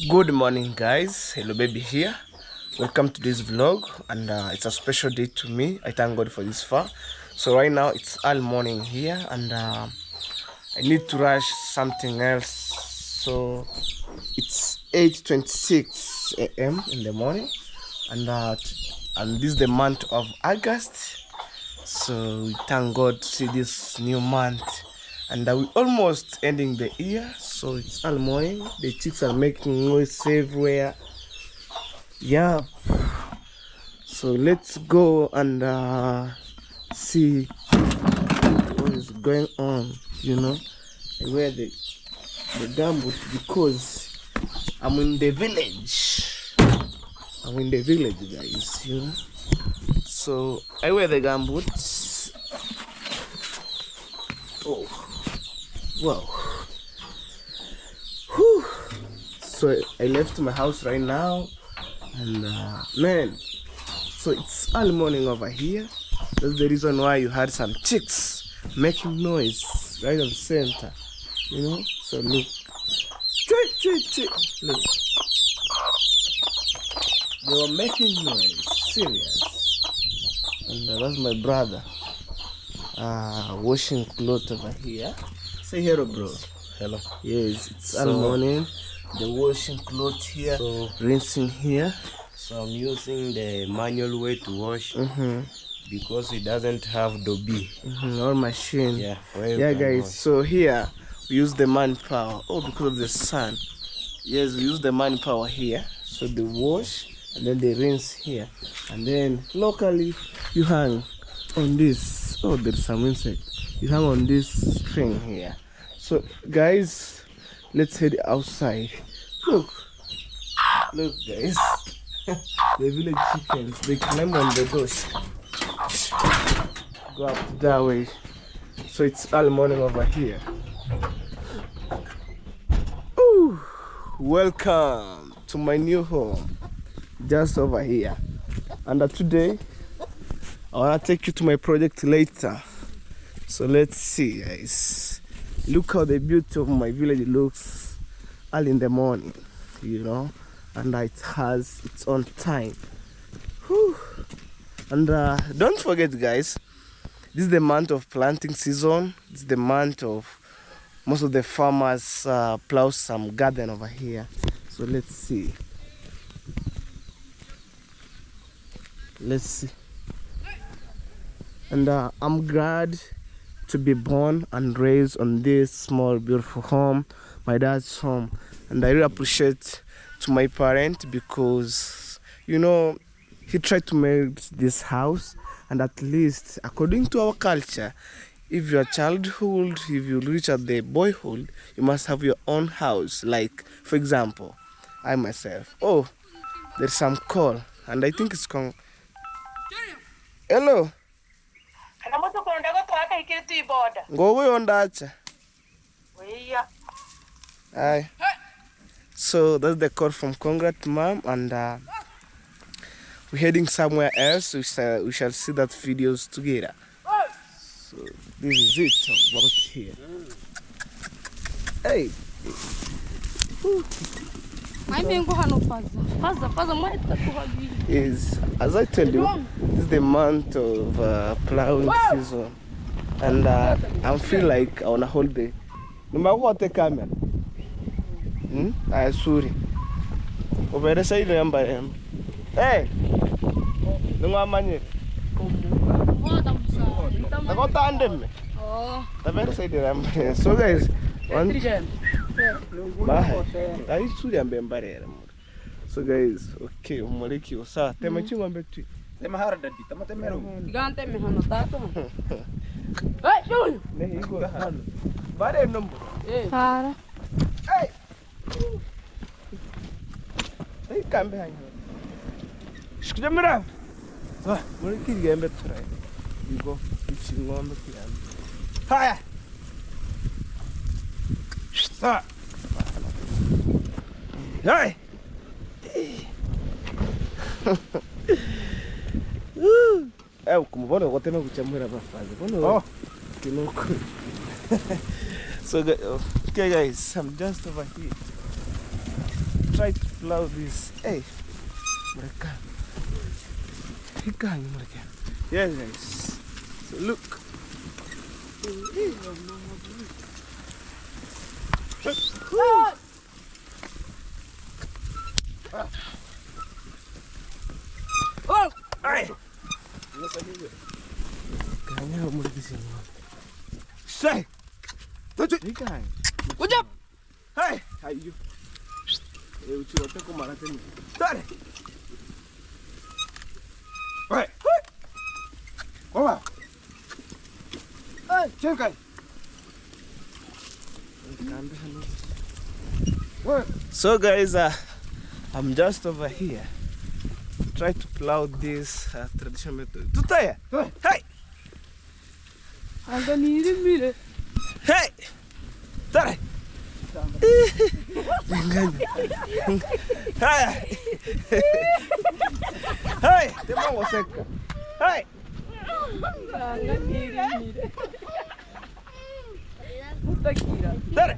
Good morning, guys. Hello baby here. Welcome to this vlog, and it's a special day to me. I thank God for this far. So right now it's all morning here, and I need to rush something else. So it's 8:26 a.m. in the morning, and this is the month of August. So we thank God to see this new month, and we almost ending the year. So it's all morning. The chicks are making noise everywhere. Yeah. So let's go and see what is going on. Where the gambut, because I'm in the village. I'm in the village, guys. So I wear the gumboots. Oh, wow. Whew. So I left my house right now, and man, so it's all morning over here. That's the reason why you had some chicks making noise right on the center. So look, look, they were making noise, serious. And that's my brother washing clothes over here. Say hello, bro. Hello. Yes, it's all morning. The washing clothes here, rinsing here. So I'm using the manual way to wash because it doesn't have Dobby or machine. Yeah, guys. Wash. So here we use the manpower. Oh, because of the sun. Yes, we use the manpower here. So they wash and then they rinse here, and then locally you hang on this. Oh, there's some insect. You hang on this string here. So guys, let's head outside. Look, guys. The village chickens, they climb on the doors. Go up that way. So it's all morning over here. Ooh, welcome to my new home, just over here. And today I wanna take you to my project later. So let's see, guys. Look how the beauty of my village looks all in the morning, and it has its own time. Whew. And don't forget, guys, this is the month of planting season. This is the month of most of the farmers plow some garden over here. So let's see. And I'm glad to be born and raised on this small beautiful home, my dad's home. And I really appreciate to my parent, because he tried to make this house, and at least according to our culture, if you're childhood, if you reach at the boyhood, you must have your own house. Like, for example, I myself, there's some call, and I think it's called hello. Hi. So that's the call from Congrats, mom, and we're heading somewhere else. We shall see that videos together. So this is it about here. Hey. Is, as I tell you, this is the month of plowing season, and I feel like I wanna hold the. No matter what the camera. I sorry. Over the side number. Hey. No man. I got tandem. Oh. The better side number. So guys, one. I sorry I'm being. So guys, okay, umoleki osa. Tema chingwa mbetu. Tema hara dadi, temero. Gigante me hano tato. Hey, Junior. Ne iko hano. Bare number. Para. Hey. Hey, come behind you. Skudamira. So, moleki gembe try. You go. It's ngombe kiyambe. Haya. Sa. Hey. Kumubona ukotema kuchamwira bafazi. Bono. Kinoko. So okay guys, I'm just over here. try to plow this. Hey, mereka. Ikan mereka. Yeah, guys. So look. Oh! Ay! Kayaknya kamu di sini. Say! Tujuh! Ikan. Good job! Hey! Ayo. Uchirote kumarate ni. Dale! Hey! Hola! Hey! Checa! So guys, I'm just over here. Try to plow this traditional method. Tutaya! Hey! Anda nire mire. Hey! Dale! Hey! Hey! Demão seca! Hey! Anda nire mire. Puta kira. Dale!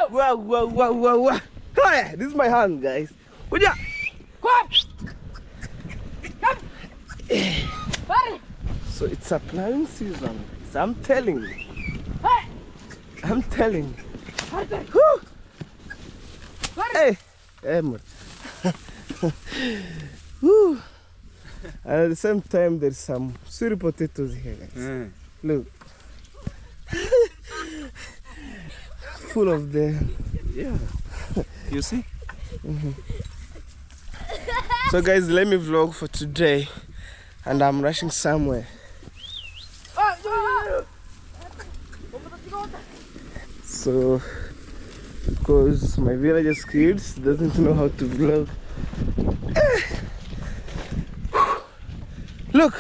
Wow, wow, wow, wow, wow. Hey, this is my hand, guys. Kuja. Come. Come. Hurry. So it's a plowing season. So I'm telling you. Hey. I'm telling you. Hurry. Whew. Hurry. Hey. Hey, man. Whew. And at the same time, there's some sweet potatoes here, guys. Look. Full of them. Yeah. You see? So guys, let me vlog for today, and I'm rushing somewhere. So because my villagers kids doesn't know how to vlog. Look.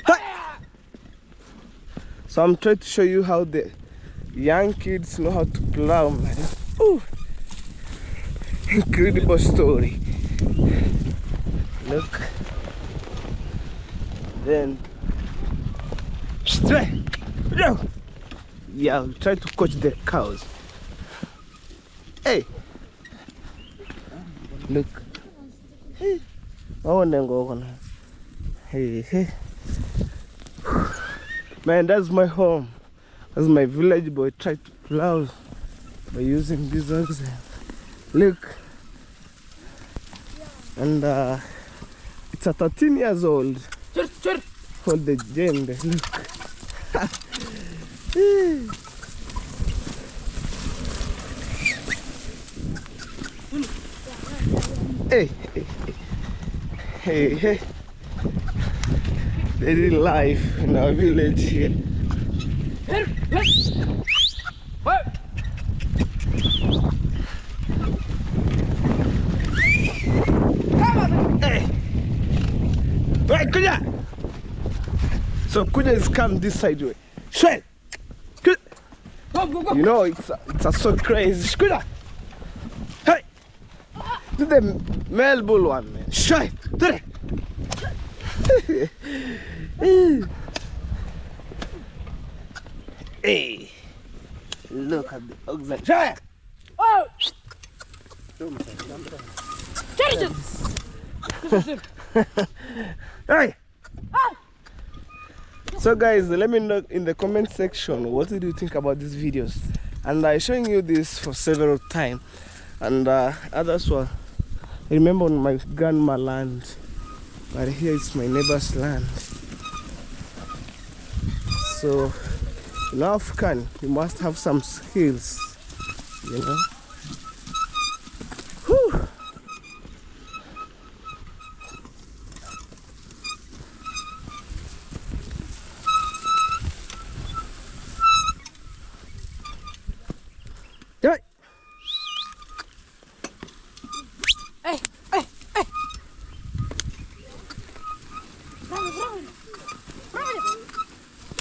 Hi. So I'm trying to show you how the young kids know how to plow, man. Ooh. Incredible story. Look. Then straight. Yeah, we try to catch the cows. Hey. Look. Hey. Oh, no. Hey, hey. Man, that's my home. That's my village boy. Try to plow by using these oxen. Look. And it's a 13 years old. Hold the gem there. Look. Hey, hey, hey, hey. Daily life in our village here. Hey! Right, Kuja! So Kuja is come this side way. Straight! Go, go, go. You know, it's a so crazy. Kuja! Hey! Do the male bull one, man. Straight! There! Hey! Look at the oxen. Straight! Oh! Hey! So guys, let me know in the comment section what did you think about these videos. And I'm showing you this for several times. And others were, I remember on my grandma land, but here it's my neighbor's land. So in African, you must have some skills, you know. Whew. Hey. Hey, hey, hey. Bravo, bravo. Bravo.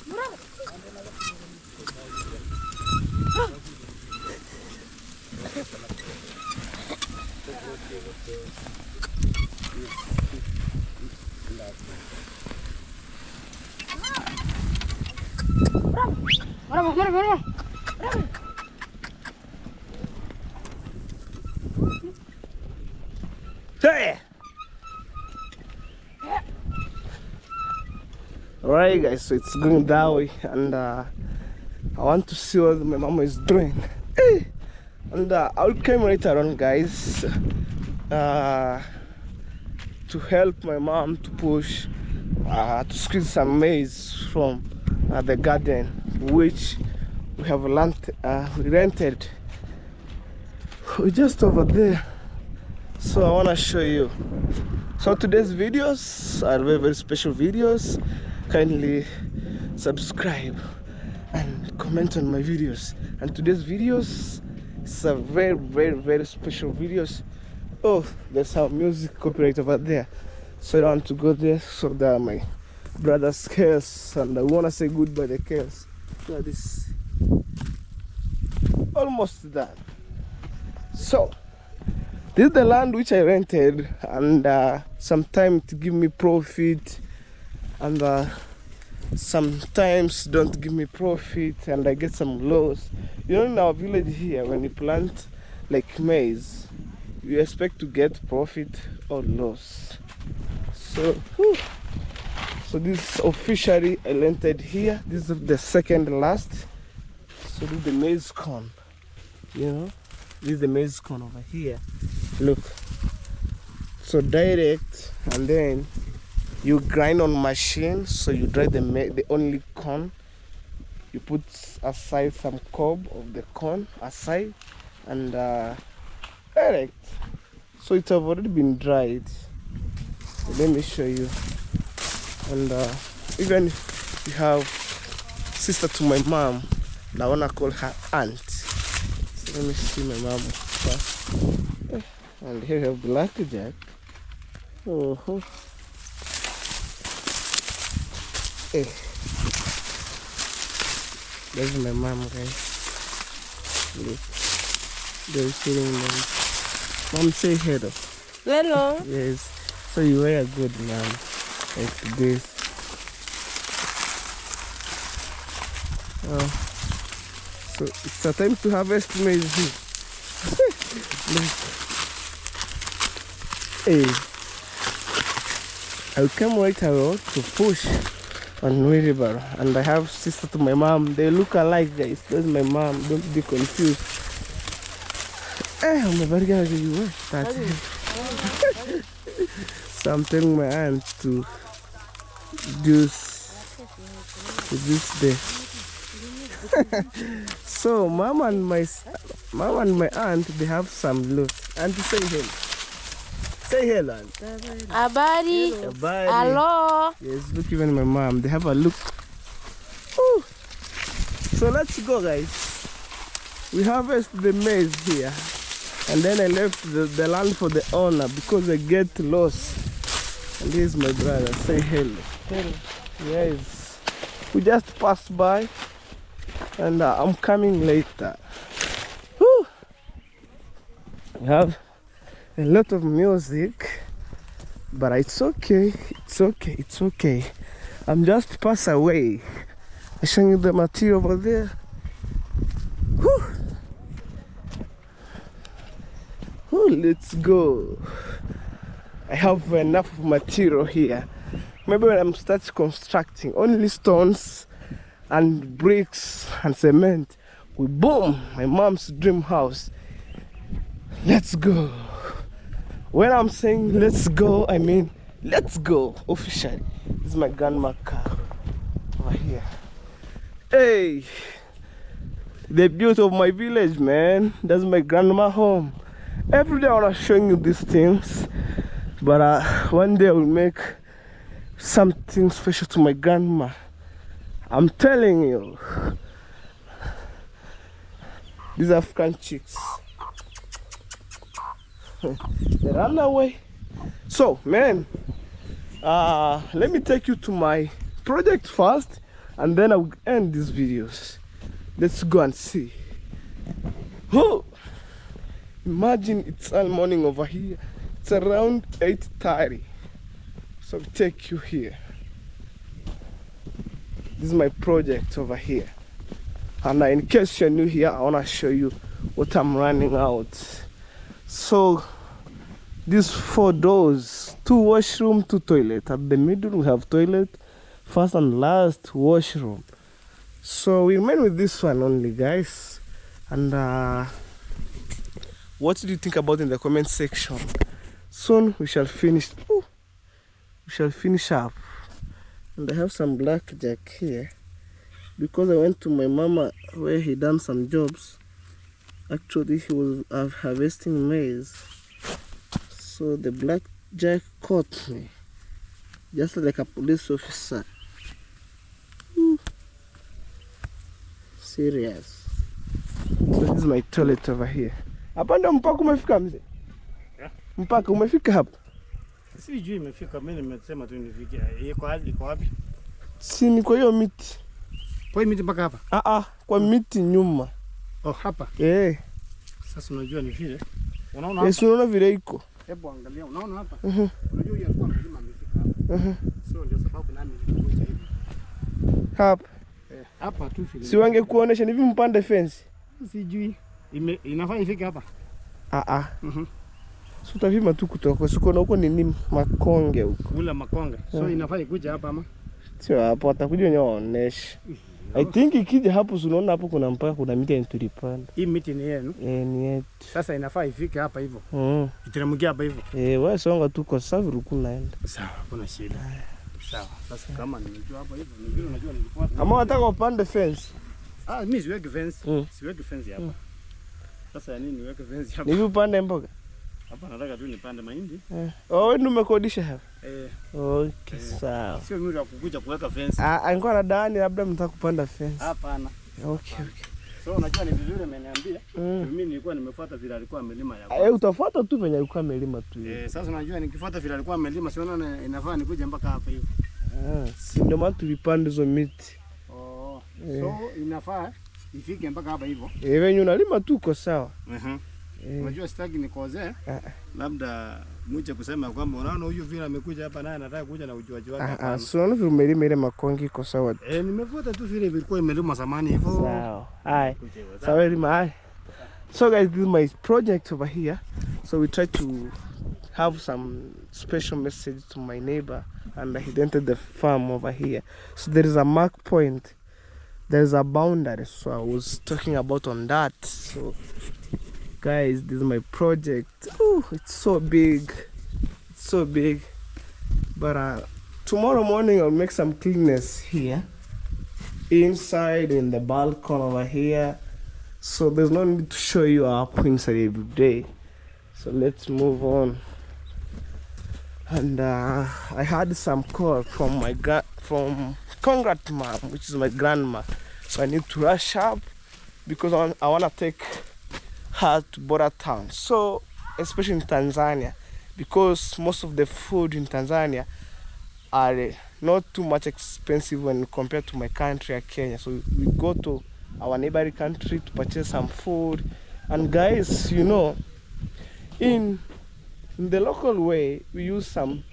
Bravo. Hey! Alright guys, so it's going that way, and I want to see what my mama is doing. Hey! And I'll come later on guys to help my mom to push to squeeze some maize from the garden which we have rented. We're just over there, so I want to show you. So today's videos are very, very special videos. Kindly subscribe and comment on my videos. And today's videos is a very, very, very special videos. Oh, there's our music copyright over there, so I don't want to go there. So there are my brother's cows, and I want to say goodbye to the cows. Look at this, almost done. So this is the land which I rented, and sometimes it give me profit, and sometimes don't give me profit, and I get some loss. You know, in our village here, when you plant like maize, you expect to get profit or loss. So so this officially I rented here. This is the second last. So this is the maize corn, you know, this is the maize corn over here. Look, so direct, and then you grind on machine, so you dry the only corn. You put aside some cob of the corn aside, and direct. So it have already been dried. So let me show you. And even if you have sister to my mom, and I wanna call her aunt. So let me see my mom first. And here we have Blackjack. Oh. Hey, there's my mom, guys. Look, they're feeling nice. Mom, say hello. Hello. Yes. So you were a good man, like this. So it's a time to harvest maize. Look. Hey, I'll come right around to push on wheelbarrow, and I have sister to my mom. They look alike, guys. That's my mom. Don't be confused. So I'm telling my aunt to juice there. So mom and my aunt, they have some look. Auntie, say hello. Say hello, aunt. Abari. Abari. Hello. Yes, look, even my mom, they have a look. Ooh. So let's go, guys. We harvest the maize here, and then I left the land for the owner because I get lost. And this is my brother. Say hello. Hello. Yes. We just passed by, and I'm coming later. Whew. We have a lot of music, but it's okay. It's okay. It's okay. I'm just pass away. I'm showing you the material over there. Whew. Whew, let's go. I have enough material here. Maybe when I'm start constructing, only stones and bricks and cement, we boom my mom's dream house. Let's go. When I'm saying let's go, I mean let's go officially. This is my grandma car over here. Hey, the beauty of my village, man. That's my grandma home. Every day I wanna show you these things, but one day I will make something special to my grandma. I'm telling you. These African chicks, they run away. So man, let me take you to my project first, and then I will end these videos. Let's go and see. Oh, imagine it's all morning over here. It's around 8:30. So I'll take you here. This is my project over here. And in case you're new here, I want to show you what I'm running out. So these 4 doors, 2 washroom, 2 toilet. At the middle we have toilet, first and last washroom. So we remain with this one only, guys. And what do you think about in the comment section? Soon we shall finish. We shall finish up. And I have some blackjack here because I went to my mama where he done some jobs. Actually, he was harvesting maize. So the blackjack caught me, just like a police officer. Serious. So this is my toilet over here. Hapa ndio mpaka umefika mzee? Mpaka umefika hapa? Sijui imefika, mimi nimesema tu nifike. Iko wapi? Si ni kwa hiyo miti. Kwa hiyo miti mpaka hapa? Kwa miti nyuma. Oh, hapa? Sasa unajua ni vile. Unaona hapa? Unaona vile iko. Hebu angalia, unaona hapa? Unajua hiyo alikuwa mlima amefika hapa. So ndio sababu nami nilikuja hivi. Hapa. Hapa tu vile. Si wange kuonesha ni vipi mpande fence? Sijui. Inafaa ifike hapa? So utavima tu kutoka. Siko na huko nini makonge huko. Ula makonge. So inafaa ikuje hapa ama? Sio hapo, atakuja wenyewe waoneshe. I think ikija hapo unaona hapo kuna mpaka kuna miti ya tulipanda. Hii miti ni yenu? Ni yetu. Sasa inafaa ifike hapa hivyo. Iteremkia hapa hivyo. Wewe songa tu kwa safi ruku naenda. Sawa, kuna shida. Sawa. Sasa kama nimejua hapa hivyo, ni vile unajua nilikuwa. Ama unataka upande fence? Mimi siweke fence. Siweke fence hapa. Sasa ya nini niweke fence hapa? Ni vipi upande mboga? Hapa nataka tu nipande mahindi. Wewe ndio umekodisha hapa? Okay, sawa. Sio mimi kukuja kuweka fence. Angekuwa nadhani labda mtaka kupanda fence. Hapana. Okay. So unajua ni vizuri ameniambia. Mimi nilikuwa nimefuata vile alikuwa amelima ya. Utafuata tu venye alikuwa amelima tu. Sasa unajua nikifuata vile alikuwa amelima si unaona inafaa nikuje mpaka hapa hivi. Si ndio maana tulipanda hizo miti. So inafaa ifike mpaka hapa hivyo. Venye unalima tu uko sawa. Unajua sitaki nikozee. Labda muje kusema kwamba unaona huyu vile amekuja hapa naye anataka kuja na ujuaji wake hapa. So unaona vile umelima ile makongi iko sawa. Nimefuata tu vile ilikuwa imelima zamani hivyo. Sawa. Sawa lima. So guys, this is my project over here. So we try to have some special message to my neighbor, and he entered the farm over here. So there is a mark point. There is a boundary. So I was talking about on that. So guys, this is my project. It's so big. It's so big. But tomorrow morning I'll make some cleanness here. Inside in the balcony over here. So there's no need to show you up inside every day. So let's move on. And I had some call from my Congrats mom, which is my grandma. So I need to rush up because I want to take her to border town. So especially in Tanzania, because most of the food in Tanzania are not too much expensive when compared to my country, Kenya. So we go to our neighboring country to purchase some food. And guys, you know, in the local way, we use some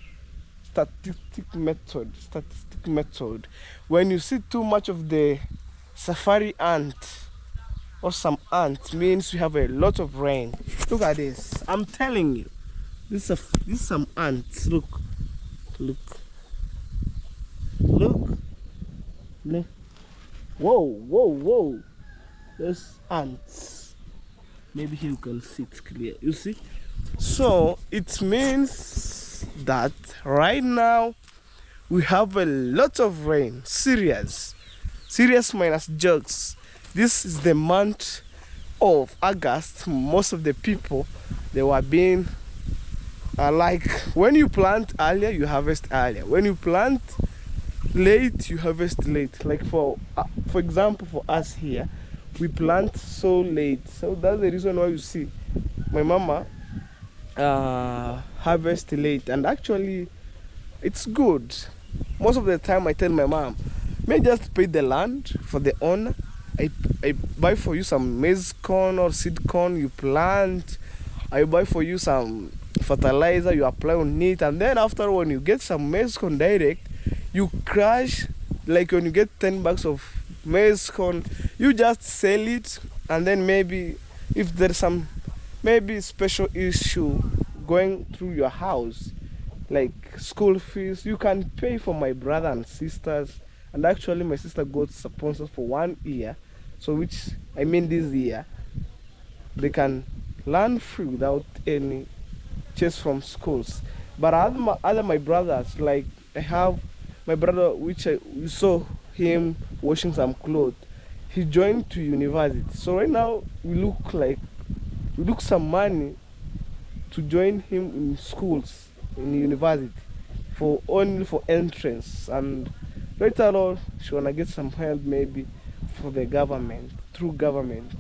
statistic method. When you see too much of the safari ant or some ants, means we have a lot of rain. Look at this. I'm telling you, this is some ants. Look. Whoa. There's ants. Maybe here you can see it clear. You see? So it means that right now we have a lot of rain. Serious minus jokes. This is the month of August. Most of the people, they were being like, when you plant earlier, you harvest earlier. When you plant late, you harvest late. Like for example, for us here, we plant so late. So that's the reason why you see my mama harvest late. And actually, it's good. Most of the time I tell my mom, may just pay the land for the owner. I buy for you some maize corn or seed corn, you plant. I buy for you some fertilizer, you apply on it. And then after, when you get some maize corn direct, you crush. Like when you get 10 bags of maize corn, You just sell it, and then maybe if there's some maybe special issue going through your house, like school fees, you can pay for my brother and sisters. And actually my sister got sponsors for 1 year, so which I mean this year they can learn free without any chase from schools. But other my brothers, like I have my brother which we saw him washing some clothes, he joined to university. So right now we look some money to join him in schools, in university, for only for entrance. And later on she wanna get some help maybe for the government, through government.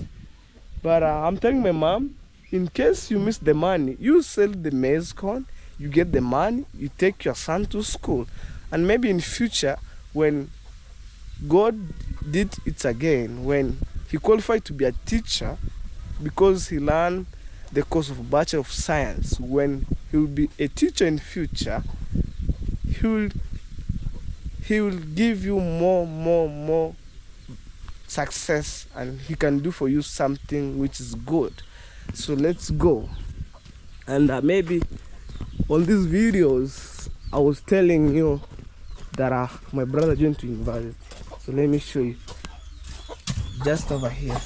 But I'm telling my mom, in case you miss the money, you sell the maize corn, you get the money, you take your son to school, and maybe in future when God did it again, when he qualified to be a teacher, because he learned the course of Bachelor of Science, when he will be a teacher in future, he will give you more success, and he can do for you something which is good. So let's go. And maybe on these videos I was telling you that my brother joined to university. So let me show you, just over here.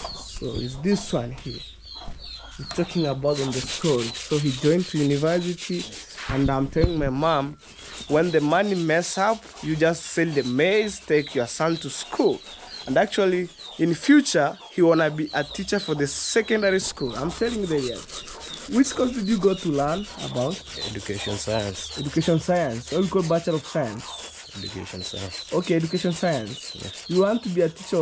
So it's this one here. We're talking about on the story. So he joined to university, and I'm telling my mom, when the money mess up, you just sell the maize, take your son to school. And actually in future he wanna be a teacher for the secondary school. I'm telling you that. Which course did you go to learn about? Education science. Education science. Or we call Bachelor of Science. Education science. Okay, education science. Yeah. You want to be a teacher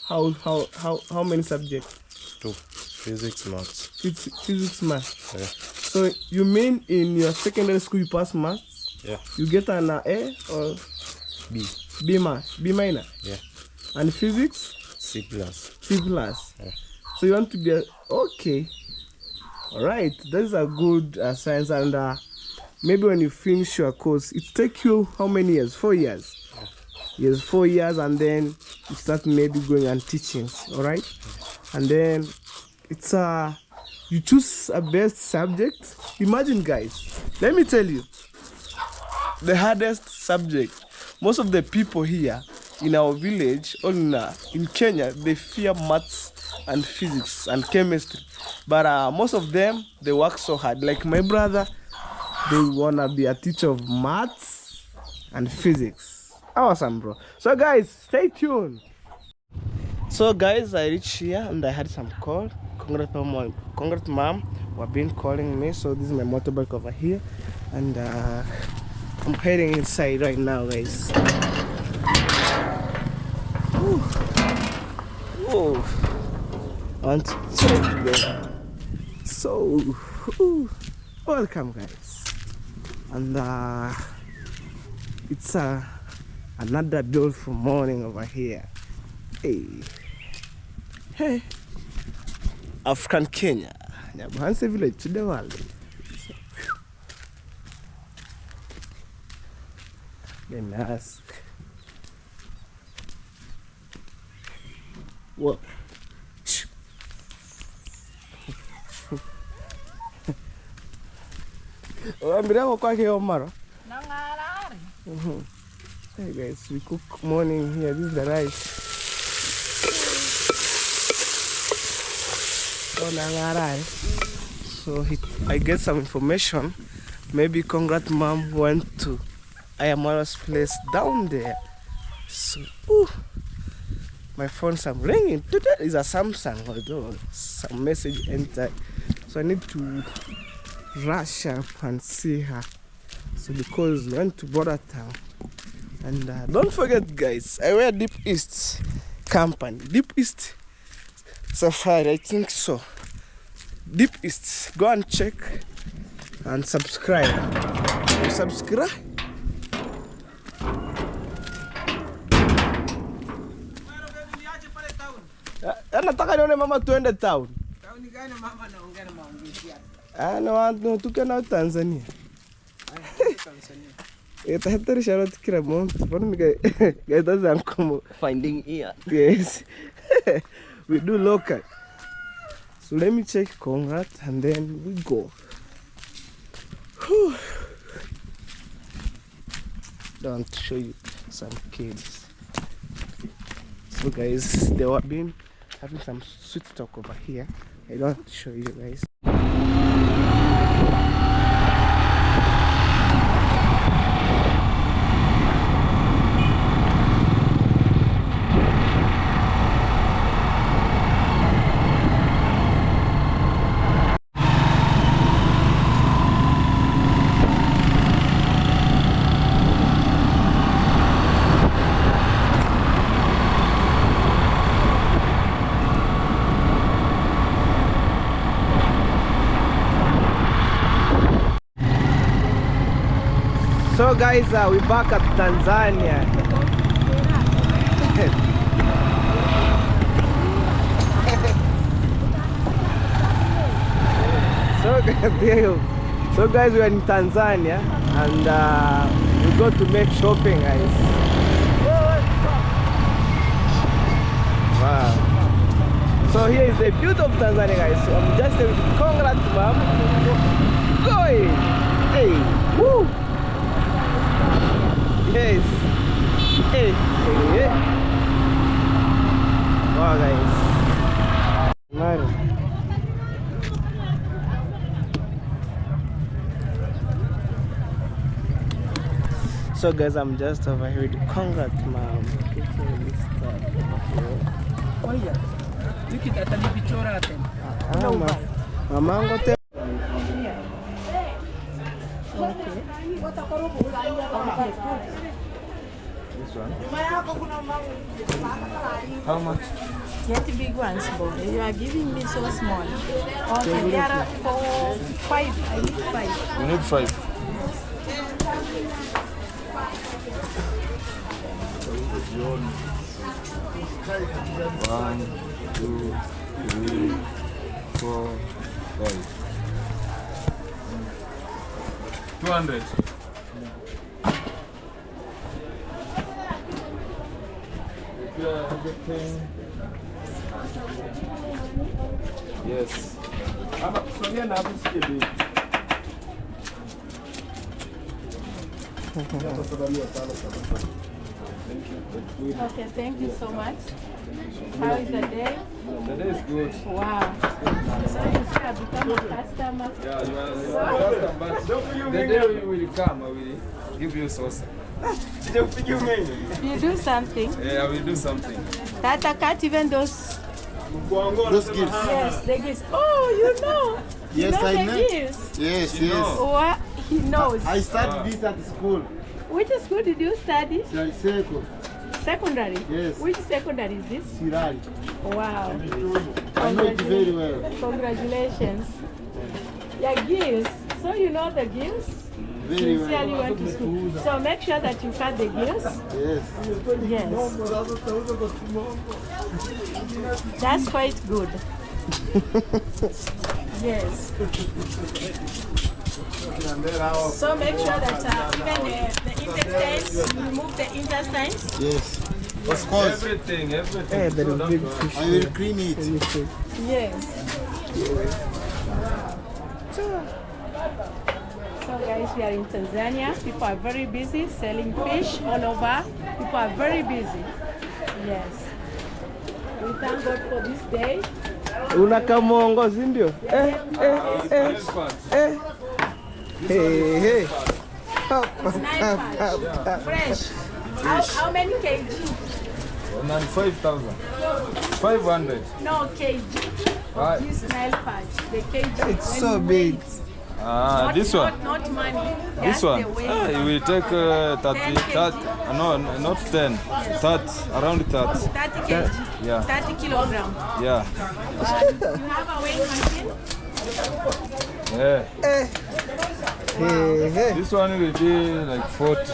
of how many subjects? 2. Physics, maths. Physics, maths. Yeah. So you mean in your secondary school you pass maths? Yeah. You get an A or B. B minor? Yeah. And physics? C+. C+. Yeah. So you want to be okay. Alright, that's a good science. And maybe when you finish your course, it takes you how many years? 4 years. Yeah. Yes, 4 years, and then you start maybe going and teaching. Alright? And then it's you choose a best subject. Imagine, guys, let me tell you, the hardest subject, most of the people here in our village or in Kenya, they fear maths and physics and chemistry. But most of them, they work so hard. Like my brother, they wanna be a teacher of maths and physics. Awesome, bro. So guys, stay tuned. So guys, I reached here and I had some call. Congrats mom, who have been calling me. So this is my motorbike over here, and I'm heading inside right now, guys. Whoa. I want to check there. So welcome, guys. And it's another beautiful morning over here. Hey, African Kenya, Nyabuhanse village to the world. Let me ask. What? Hey guys, we cook morning here. This is the rice. So I get some information. Maybe Congrats mom went to Ayamara's place down there. So my phone's ringing. It's a Samsung, although some message entered. So I need to rush up and see her. So because we went to Border Town. And don't forget, guys, I wear Deep East company. Deep East Safari, I think so. Deep East, go and check and subscribe. Subscribe. Nataka nione mama tuende town. Town gani mama naongea na maongezi hapa? No, tuke na Tanzania. Tanzania. Tahadhari Charlotte kila month. Guys, that's uncommon. Finding here. Yes. We do local. So let me check Conrad and then we go. Whew. Don't show you some kids. So guys, they were been having some sweet talk over here. I don't want to show you guys. So guys, we're back at Tanzania. So guys, we're in Tanzania and we go to make shopping, guys. Wow. So here is the beauty of Tanzania, guys. So I'm just with Conrad, mom. Going. Hey. Woo. Yes. Hey. Hey. Wow, guys. Man. So guys, I'm just over here with Conrad, mom. Oh yeah. Look at that, I picture at them. Mamango te. This one. How much? Get the big ones, boy. You are giving me so small. Okay, there are 4, 5. I need 5. You need 5. One, 2, 3, 4, 5. 200. Yes. Okay, thank you so much. How is the day? The day is good. Wow. So you should have become a customer. Yeah, you are a customer, but the day you will come, I will give you sauce. You do something. Yeah, I will do something. Tata cut even those. Those gifts. Yes, the gifts. Oh, you know. Yes, you know I the know. gifts. Yes, You yes. know. What? He knows. I started this at school. Which school did you study? Sirari. Secondary? Yes. Which secondary is this? Wow. I know it very well. Congratulations. Your gifts. So you know the gifts? Very Sincerely well. went to school. So make sure that you cut the gifts. Yes. Yes. That's quite good. Yes. So make sure that even the intestines, you remove the intestines. Yes. Of course. Everything. Hey, there is big fish. I will clean it. Yes. So guys, we are in Tanzania. People are very busy selling fish all over. People are very busy. Yes. We thank God for this day. Una kamongo, sindio? Hey. Fresh. How many kg? 5,000. 500. No kg. This Nile patch, the kg. It's so big. Not, This one. Not money. This Just one. the weight. You will take 30, no, not 10. 30, around 30. 30 kg. Yeah. 30 kilogram. Yeah. You have a weight machine? Yeah. Hey. This one will be like 40.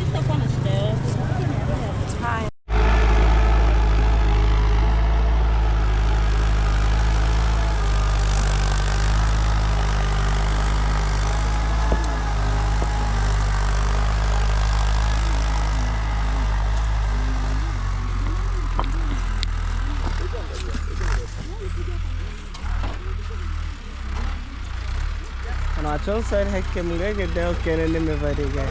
itakuwa na shida yote. Haya. Nachon sir hakke munga ke deo kenene me bari ga.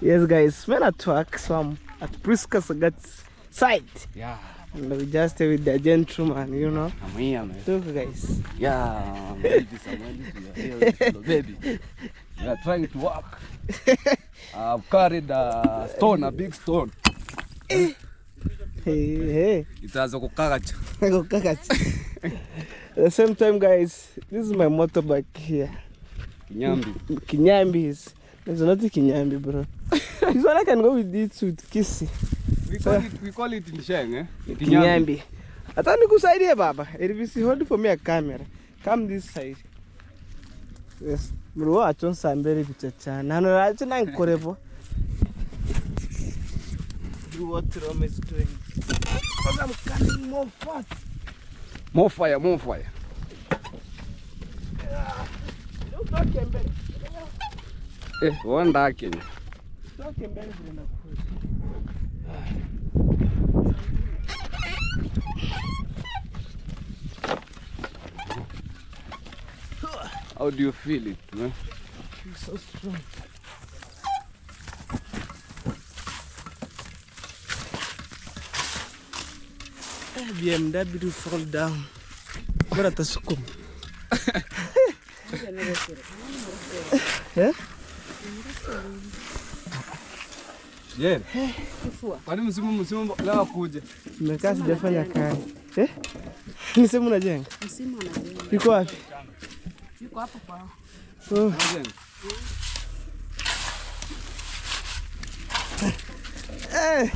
Yes guys, we're at work, so I'm at Priska Sagat's site. Yeah, And we just stay with the gentleman, you know. I'm here, man. Look guys. Yeah, I'm ready to baby. We are trying to work. I've carried a stone, a big stone. Hey, hey. It has a kukakacha. At the same time guys, this is my motorbike here. Kinyambi. Kinyambis. There's not a Kinyambi, bro. This one I can go with this with Kissy. We call it in Sheng, eh? Kinyambi. I thought you could side here, Baba. If you hold for me a camera, come this side. Yes. Bro, I don't sound very good. Nano, I don't know Korevo. Do what Rome is doing. Because I'm carrying more fat. More fire, more fire. Don't talk him, baby. One dark Kenya. Talk him, baby. How do you feel it, man? He's so strong. BMW to fall down. What at the school? Yeah? Yeah. Kwani msimu leo kuja? Nimekaa sijafanya kazi. Ni sema unajenga? Msimu anajenga. Yuko wapi? Yuko hapo kwao. Oh. Hey.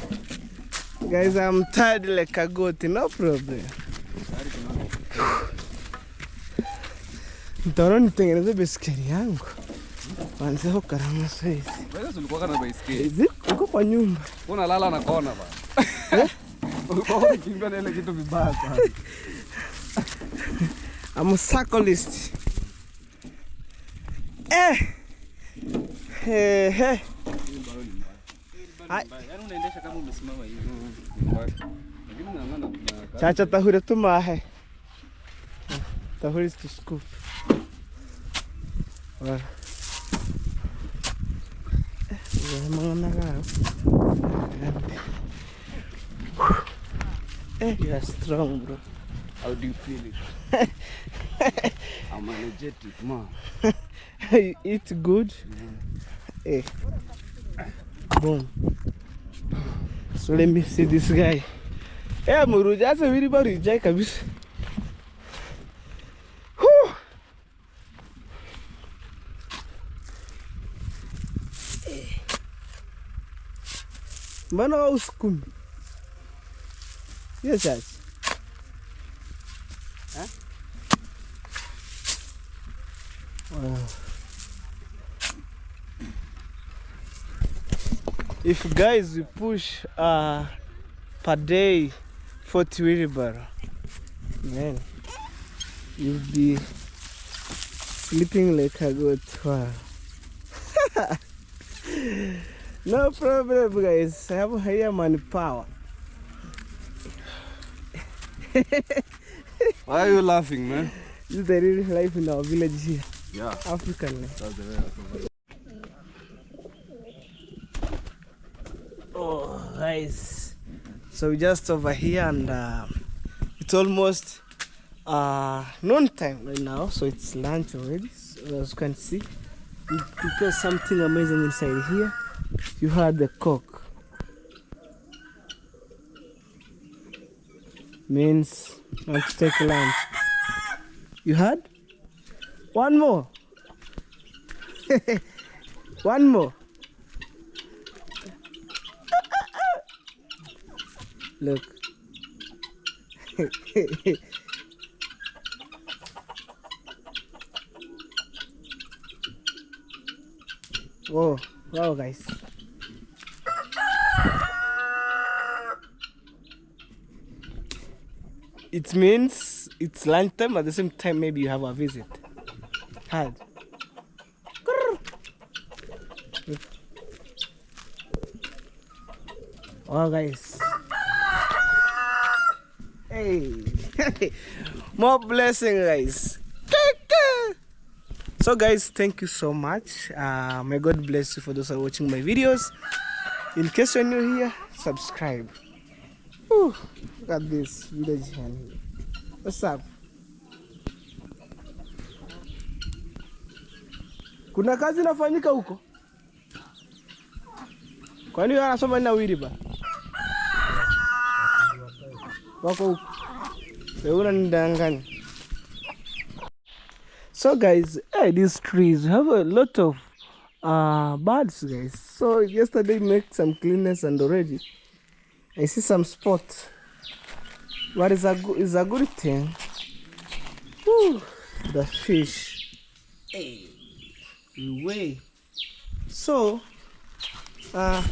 Guys, I'm tired like a goat, no problem. Nitaona nitengeneze baiskeli yangu. Kwanza huko karama saizi. Wewe ulikuwa kana baiskeli. Hizi uko kwa nyumba. Unalala na kona bana. Ulikuwa unakimbia na ile kitu vibaya sana. I'm a cyclist. Hey. Yaani unaendesha kama umesimama hivi. Lakini ngangana kuna Chacha tahure tumahe. Tahure is to scoop. Well. You are strong, bro. How do you feel it? I'm energetic, man. You eat good. Hey. Boom. So let me see this guy. Hey, Muru, that's a very bad reject. Mbona wa usukumi? Yes, yes. Huh? Wow. If guys we push per day 40 wheelbarrow, man, you'll be sleeping like a goat. Wow. No problem, guys. I have higher manpower. Why are you laughing, man? This is the real life in our village here. Yeah. African life. That's the way. Oh, guys. So we just over here and it's almost noon time right now, so it's lunch already. So as you can see, we prepared something amazing inside here. You had the Coke. Means want to take lunch. You had? One more. One more. Look. Oh, wow, guys. It means it's lunchtime. At the same time, maybe you have a visit. Hard. Oh, guys. Hey. More blessing, guys. So, guys, thank you so much. May God bless you for those who are watching my videos. In case you're new here, subscribe. Whew, look at this village hand here. What's up? Kuna kazi inafanyika huko? Kwani wewe unasoma nini wili ba? Wako huko. Wewe unanidanganya. So guys, hey, these trees have a lot of birds, guys. So yesterday made some cleanness and already I see some spots. What is a good thing? Whew, the fish. Hey, way. So, I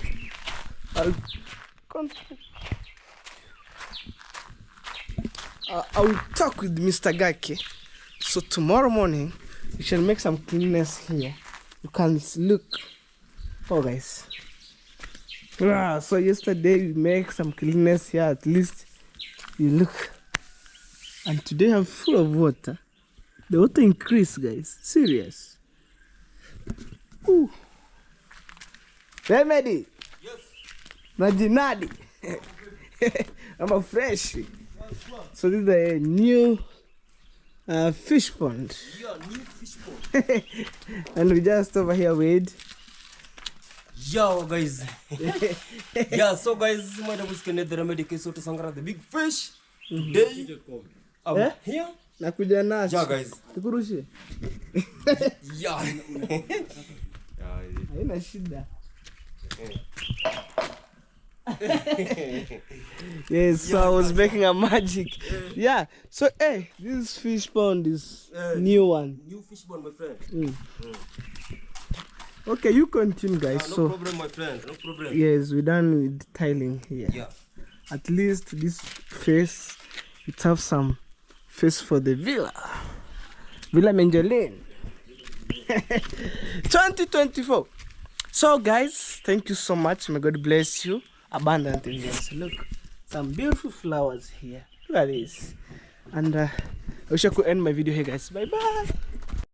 will talk with Mr. Gake. So tomorrow morning we shall make some cleanness here. You can look. Oh, guys. Wow, so yesterday we make some cleanness here. At least you look. And today I'm full of water. The water increased, guys. Serious. Ooh. Remedy. Yes. Majinadi. I'm a fresh. So this is a new fish pond. Yeah, new fish pond. And we just over here with. Yo, guys. Yeah, so guys, my name is Kenneth, the Remedy Keso to Sangara, the big fish. Today, I'm here. Nakuja nacho. Yeah, guys. Tukurushe. Yeah. Haina shida. Yes, so I was making a magic. Yeah, so hey, this fish pond is new one. New fish pond, my friend. Okay, you continue, guys. No so problem, my friend. No problem. yes, we're done with tiling here. Yeah. At least this face, it have some face for the Villa Menjolin 2024. So guys, thank you so much. May God bless you abundantly. Yes, look, some beautiful flowers here. Look at this. And I wish I could end my video here, guys. Bye bye.